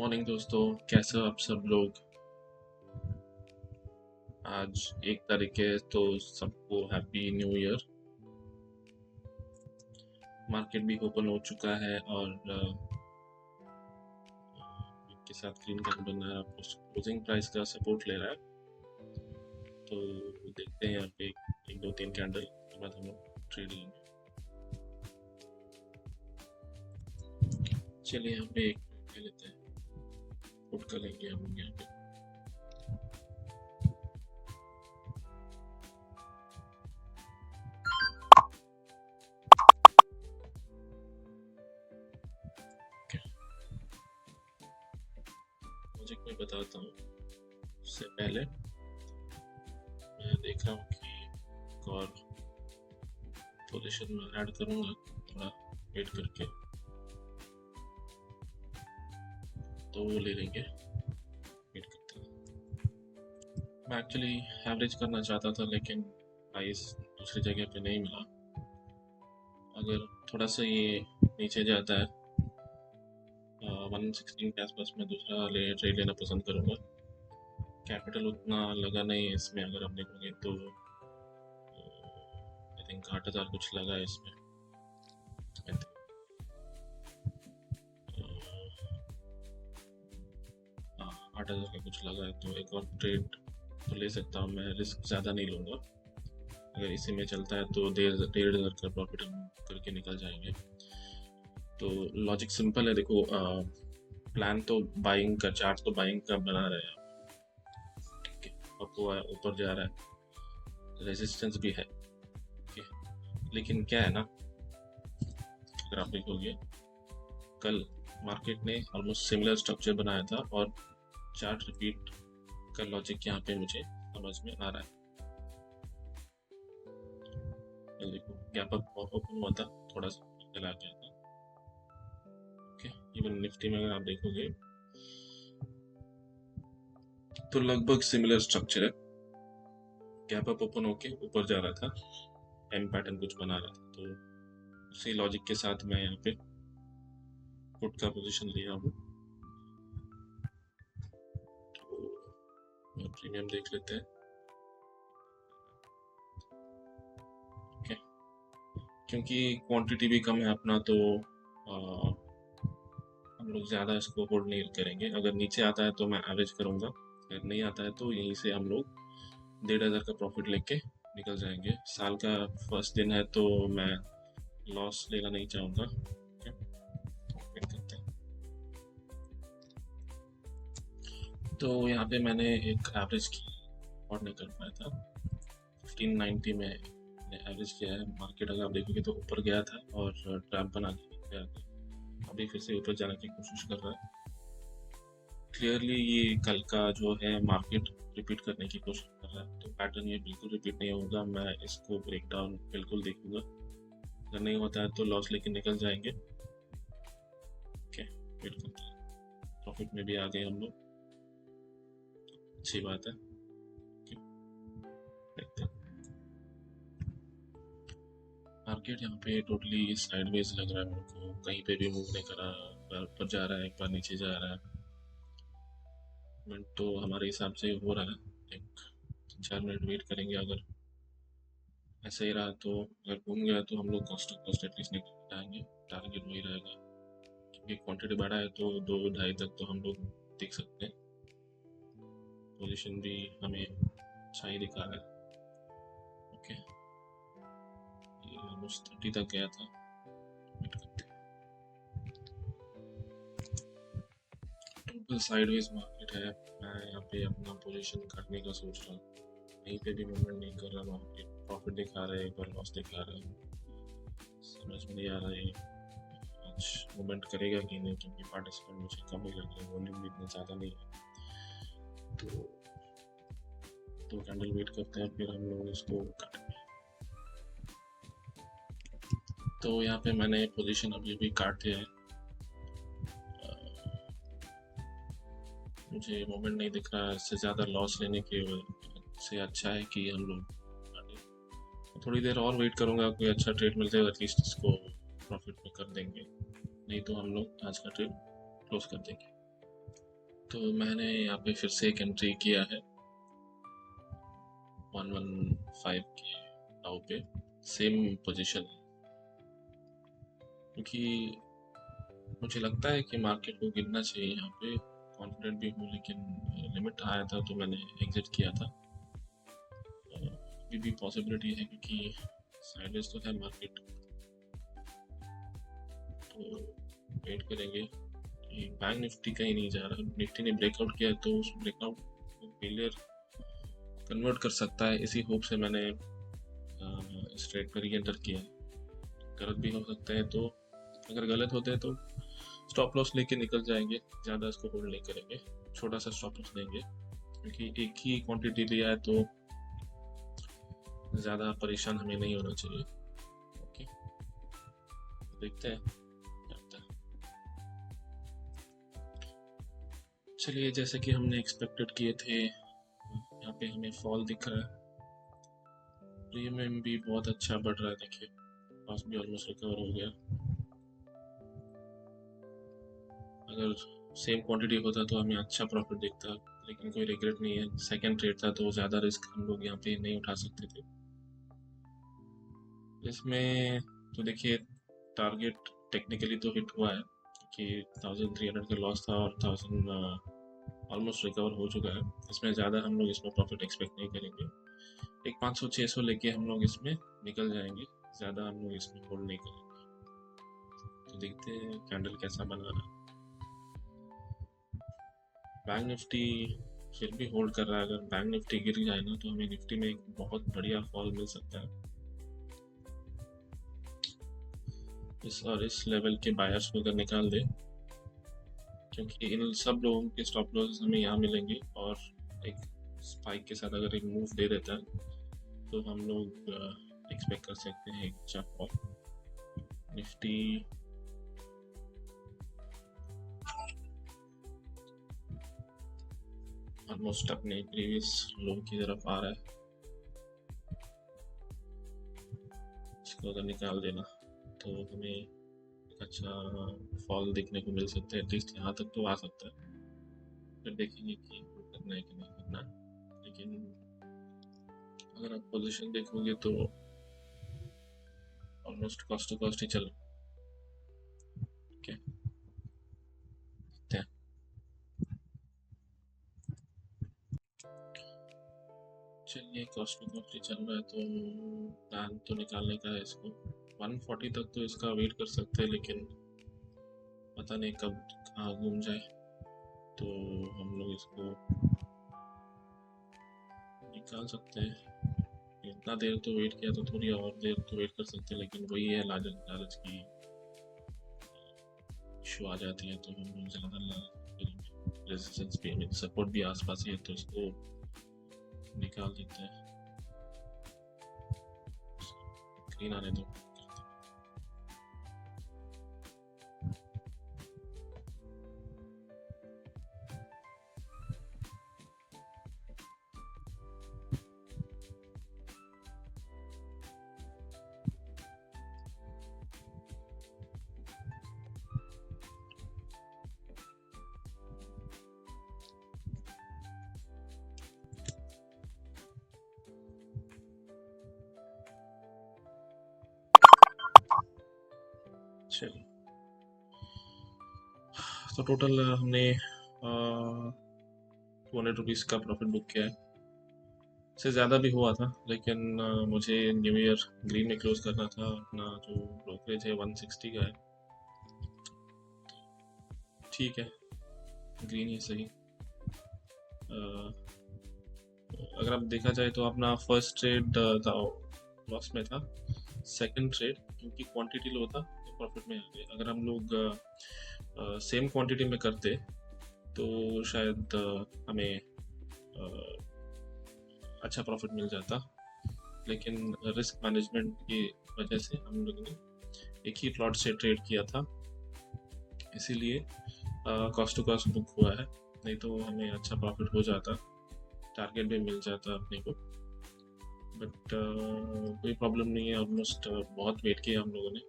Morning दोस्तों, कैसे हो आप सब लोग। आज 1 तारीख है तो सबको हैप्पी न्यू ईयर। मार्केट भी ओपन हो चुका है और के साथ ग्रीन कैंडल बना है, क्लोजिंग प्राइस का सपोर्ट ले रहा है। तो देखते हैं यहाँ पे एक दो तीन कैंडल के बाद हम लोग ट्रेड लेंगे। चलिए यहाँ पे एक ले लेते हैं, पुट कर लेंगे हम लोग यहाँ पे। लॉजिक में बताता हूँ। उससे पहले मैं देख रहा हूँ कि एक और पोजीशन में ऐड करूँगा, थोड़ा वेट करके तो वो ले लेंगे। वेट करते हैं। मैं एक्चुअली एवरेज करना चाहता था लेकिन प्राइस दूसरी जगह पे नहीं मिला। अगर थोड़ा सा ये नीचे जाता है 116 के आसपास में दूसरा ट्रेड लेना पसंद करूँगा। कैपिटल उतना लगा नहीं है इसमें, अगर आप देखोगे तो आई थिंक 8,000 कुछ लगा है इसमें। 8,000 का कुछ लगा है तो एक और ट्रेड तो ले सकता हूँ। मैं रिस्क ज़्यादा नहीं लूँगा। अगर इसी में चलता है तो 1,500 का प्रॉफिट हम करके निकल जाएंगे। तो लॉजिक सिंपल है, देखो प्लान तो बाइंग का, चार्ट तो बाइंग का बना रहे हैं। ठीक है, आपको ऊपर जा रहा है, रेजिस्टेंस भी है। लेकिन क्या है ना, अगर आप देखोगे कल मार्केट ने ऑलमोस्ट सिमिलर स्ट्रक्चर बनाया था और चार्ट रिपीट का लॉजिक यहाँ पे मुझे समझ में आ रहा है। देखो गैप अप ओपन हुआ था, थोड़ा सा चला गया था। ओके, इवन निफ्टी में अगर आप देखोगे तो लगभग सिमिलर स्ट्रक्चर है। गैप अप ओपन होके ऊपर जा रहा था, एम पैटर्न कुछ बना रहा था, तो उसी लॉजिक के साथ मैं यहाँ पे पुट का पोजीशन लिया हूँ। तो प्रीमियम देख लेते हैं। ओके, क्योंकि क्वांटिटी भी कम है अपना तो हम लोग ज़्यादा इसको होल्ड नहीं करेंगे। अगर नीचे आता है तो मैं एवरेज करूँगा, अगर नहीं आता है तो यहीं से हम लोग 1,500 का प्रॉफिट लेके निकल जाएंगे। साल का फर्स्ट दिन है तो मैं लॉस लेना नहीं चाहूँगा। तो यहाँ पे मैंने एक एवरेज की और नहीं कर पाया था। 1590 में एवरेज किया है। मार्केट अगर आप देखोगे तो ऊपर गया था और ट्रैप बना के गया था, अभी फिर से ऊपर जाने की कोशिश कर रहा है। क्लियरली ये कल का जो है मार्केट रिपीट करने की कोशिश कर रहा है, तो पैटर्न ये बिल्कुल रिपीट नहीं होगा। मैं इसको ब्रेक डाउन बिल्कुल देखूंगा, अगर नहीं होता है तो लॉस लेके निकल जाएंगे। ओके, वेट करते हैं। प्रॉफिट में भी आ गए हम लोग, अच्छी बात है। देखते हैं। मार्केट यहाँ पे टोटली साइडवेज लग रहा है मेरे को, कहीं पे भी मूव नहीं कर रहा। एक बार ऊपर जा रहा है, एक बार नीचे जा रहा है। मिनट तो हमारे हिसाब से हो रहा है, एक 4 मिनट वेट करेंगे। अगर ऐसा ही रहा तो, अगर घूम गया तो हम लोग कॉस्ट टू कॉस्ट एटलीस्ट निकल जाएंगे। टारगेट वही रहेगा, क्योंकि क्वांटिटी बढ़ा है तो 2-2.5 तक तो हम लोग देख सकते हैं। पोजीशन भी हमें अच्छा ही दिखा रहा है। ओके, ये ऑलमोस्ट 30 तक गया था। वेट करते हैं। टोटल साइडवेज मार्केट है। मैं यहाँ पे अपना पोजीशन काटने का सोच रहा हूँ, कहीं पे भी मूवमेंट नहीं कर रहा। मार्केट प्रॉफिट दिखा रहा है, एक बार लॉस दिखा रहा है, समझ में नहीं आ रहा है आज मूवमेंट करेगा कि नहीं, क्योंकि पार्टिसिपेंट मुझे कम ही लग रहे हैं, वॉल्यूम भी इतना ज़्यादा नहीं है। तो कैंडल वेट करते हैं, फिर हम लोग इसको काटेंगे। तो यहाँ पे मैंने पोजीशन अभी काट दिया है। मुझे मोमेंट नहीं दिख रहा है, इससे ज़्यादा लॉस लेने के से अच्छा है कि हम लोग थोड़ी देर और वेट करूँगा। कोई अच्छा ट्रेड मिल जाएगा, एटलीस्ट इसको प्रॉफिट में कर देंगे, नहीं तो हम लोग आज का ट्रेड क्लोज कर देंगे। तो मैंने यहाँ पे फिर से एक एंट्री किया है 115 के टाउ पे, सेम पोजीशन है, क्योंकि मुझे लगता है कि मार्केट को गिरना चाहिए यहाँ पे। कॉन्फिडेंट भी हूँ, लेकिन लिमिट आया था तो मैंने एग्जिट किया था। अभी भी पॉसिबिलिटी है क्योंकि साइडवेज तो है मार्केट, तो वेट करेंगे कि बैंक निफ्टी कहीं नहीं जा रहा। निफ्टी ने ब्रेकआउट किया है तो उस ब्रेकआउट को फेलियर कन्वर्ट कर सकता है, इसी होप से मैंने इस ट्रेड पर री एंटर किया है। गलत भी हो सकता है, तो अगर गलत होते हैं तो स्टॉप लॉस लेके निकल जाएंगे, ज़्यादा इसको होल्ड नहीं करेंगे, छोटा सा स्टॉप लॉस लेंगे, क्योंकि एक ही क्वांटिटी लिया है तो ज़्यादा परेशान हमें नहीं होना चाहिए। ओके, देखते हैं क्या होता है। चलिए, जैसे कि हमने एक्सपेक्टेड किए थे, यहाँ पे हमें फॉल दिख रहा है। प्रीमियम भी बहुत अच्छा बढ़ रहा है, देखिए पास भी ऑलमोस्ट रिकवर हो गया। अगर सेम क्वांटिटी होता तो हमें अच्छा प्रॉफिट दिखता, लेकिन कोई रिग्रेट नहीं है। सेकंड ट्रेड था तो ज़्यादा रिस्क हम लोग यहाँ पे नहीं उठा सकते थे। इसमें तो देखिए टारगेट टेक्निकली तो हिट हुआ है कि 1300 का लॉस था और 1000 ऑलमोस्ट रिकवर हो चुका है। इसमें ज़्यादा हम लोग इसमें प्रॉफिट एक्सपेक्ट नहीं करेंगे। एक 500-600 लेके हम लोग इसमें निकल जाएंगे, ज़्यादा हम लोग इसमें होल्ड नहीं करेंगे। तो देखते हैं कैंडल कैसा बना रहा है। बैंक निफ्टी फिर भी होल्ड कर रहा है। अगर बैंक निफ्टी गिर जाए ना तो हमें निफ्टी में एक बहुत बढ़िया फॉल मिल सकता है। इस लेवल के बायर्स को अगर निकाल दे, क्योंकि इन सब लोगों के स्टॉप लॉस हमें यहाँ मिलेंगे, और एक स्पाइक के साथ अगर एक मूव दे देता है तो हम लोग एक्सपेक्ट कर सकते हैं एक अच्छा फॉल। निफ्टी ऑलमोस्ट अपने प्रीवियस लो की तरफ आ रहा है, इसको अगर निकाल देना तो हमें अच्छा फॉल देखने को मिल सकता है। एटलीस्ट यहाँ तक तो आ सकता है, फिर देखेंगे कि करना है कि नहीं करना है। लेकिन अगर आप पोजीशन देखोगे तो ऑलमोस्ट कॉस्ट टू कॉस्ट ही चल के देखते हैं। चलिए, कॉस्ट टू कॉस्ट ही चल रहा है तो प्लान तो निकालने का है इसको 140 तक तो इसका वेट कर सकते हैं, लेकिन पता नहीं कब कहाँ घूम जाए, तो हम लोग इसको निकाल सकते हैं। इतना देर तो वेट किया तो थोड़ी और देर तो वेट कर सकते हैं, लेकिन वही है लालच की इशू आ जाती है, तो हम लोग ज़्यादा करेंगे। रेजिस्टेंस भी, सपोर्ट भी आसपास ही है, तो इसको निकाल देते हैं। ग्रीन आने दो। चलिए, तो टोटल हमने 200 रुपीज़ का प्रॉफिट बुक किया है। से ज़्यादा भी हुआ था, लेकिन मुझे न्यू ईयर ग्रीन में क्लोज करना था। अपना जो ब्रोकरेज है 160 का है, ठीक है, ग्रीन ही सही। अगर आप देखा जाए तो अपना फर्स्ट ट्रेड लॉस में था, सेकंड ट्रेड क्योंकि क्वांटिटी लो था तो प्रॉफिट में आ गए। अगर हम लोग सेम क्वांटिटी में करते तो शायद हमें अच्छा प्रॉफिट मिल जाता, लेकिन रिस्क मैनेजमेंट की वजह से हम लोग ने एक ही प्लॉट से ट्रेड किया था, इसीलिए कॉस्ट टू कॉस्ट बुक हुआ है। नहीं तो हमें अच्छा प्रॉफिट हो जाता, टारगेट भी मिल जाता अपने को। बट कोई प्रॉब्लम नहीं है। ऑलमोस्ट बहुत वेट किया हम लोगों ने।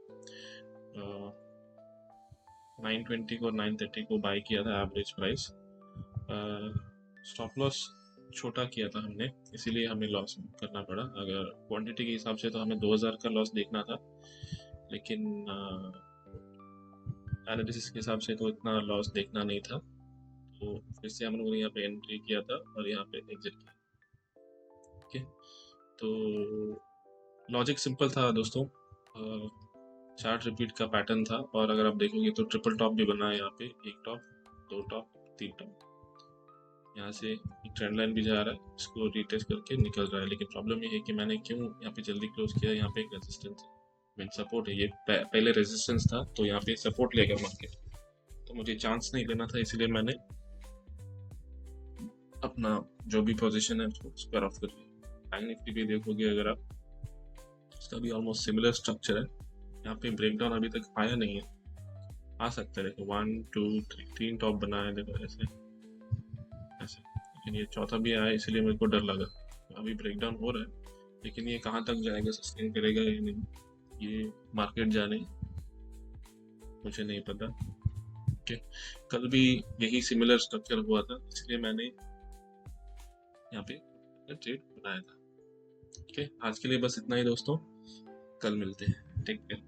920 को 930 को बाई किया था एवरेज प्राइस, स्टॉप लॉस छोटा किया था हमने, इसीलिए हमें लॉस करना पड़ा। अगर क्वांटिटी के हिसाब से तो हमें 2000 का लॉस देखना था, लेकिन एनालिसिस के हिसाब से तो इतना लॉस देखना नहीं था। तो फिर से हम लोगों ने यहाँ पे एंट्री किया था और यहाँ पे एग्जिट किया। ओके, तो लॉजिक सिंपल था दोस्तों। चार्ट रिपीट का पैटर्न था, और अगर आप देखोगे तो ट्रिपल टॉप भी बना है यहाँ पे, एक टॉप, दो टॉप, तीन टॉप। यहाँ से एक ट्रेंड लाइन भी जा रहा है, इसको रिटेस्ट करके निकल रहा है। लेकिन प्रॉब्लम ये है कि मैंने क्यों यहाँ पे जल्दी क्लोज किया। यहाँ पे एक रेजिस्टेंस है, मीन सपोर्ट है, ये पहले रेजिस्टेंस था, तो यहाँ पे सपोर्ट लेगा मार्केट, तो मुझे चांस नहीं लेना था, इसलिए मैंने अपना जो भी पोजीशन है उसको स्क्वायर ऑफ कर दिया। बैंक निफ्टी भी देखोगे अगर आप, उसका भी ऑलमोस्ट सिमिलर स्ट्रक्चर है। यहाँ पे ब्रेकडाउन अभी तक आया नहीं है, आ सकता है। देखो 1 2 3 तीन टॉप बना है, देखो ऐसे ऐसे, लेकिन ये चौथा भी आया, इसलिए मेरे को डर लगा। अभी ब्रेकडाउन हो रहा है, लेकिन ये कहाँ तक जाएगा, सस्टेन करेगा या नहीं, ये मार्केट जाने, मुझे नहीं पता। ओके, कल भी यही सिमिलर स्ट्रक्चर हुआ था, इसलिए मैंने यहाँ पे ट्रेड बनाया था। ओके, आज के लिए बस इतना ही दोस्तों, कल मिलते हैं, टेक केयर।